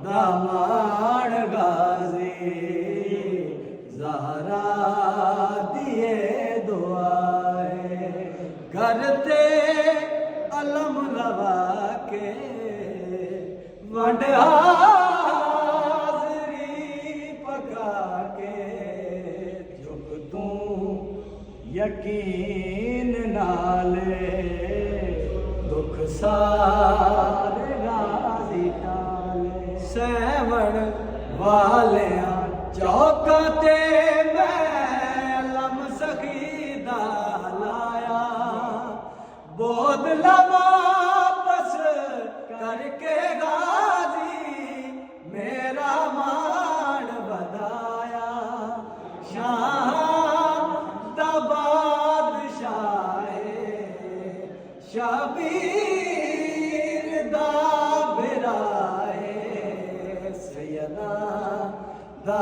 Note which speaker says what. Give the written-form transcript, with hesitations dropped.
Speaker 1: दामाण गाजी ज़हरा दिए दुआए करते अलम लगा के वंड हाज़री पका के झुक तू यकीन नाले दुख सारे गाजी टाले सैवण वालिया चौका ते मैं लम सखीदा लाया बोदला वापस करके गाजी मेरा मान बधाया शाह दा बादशाहे शबीर दा बिराए सैयदा दा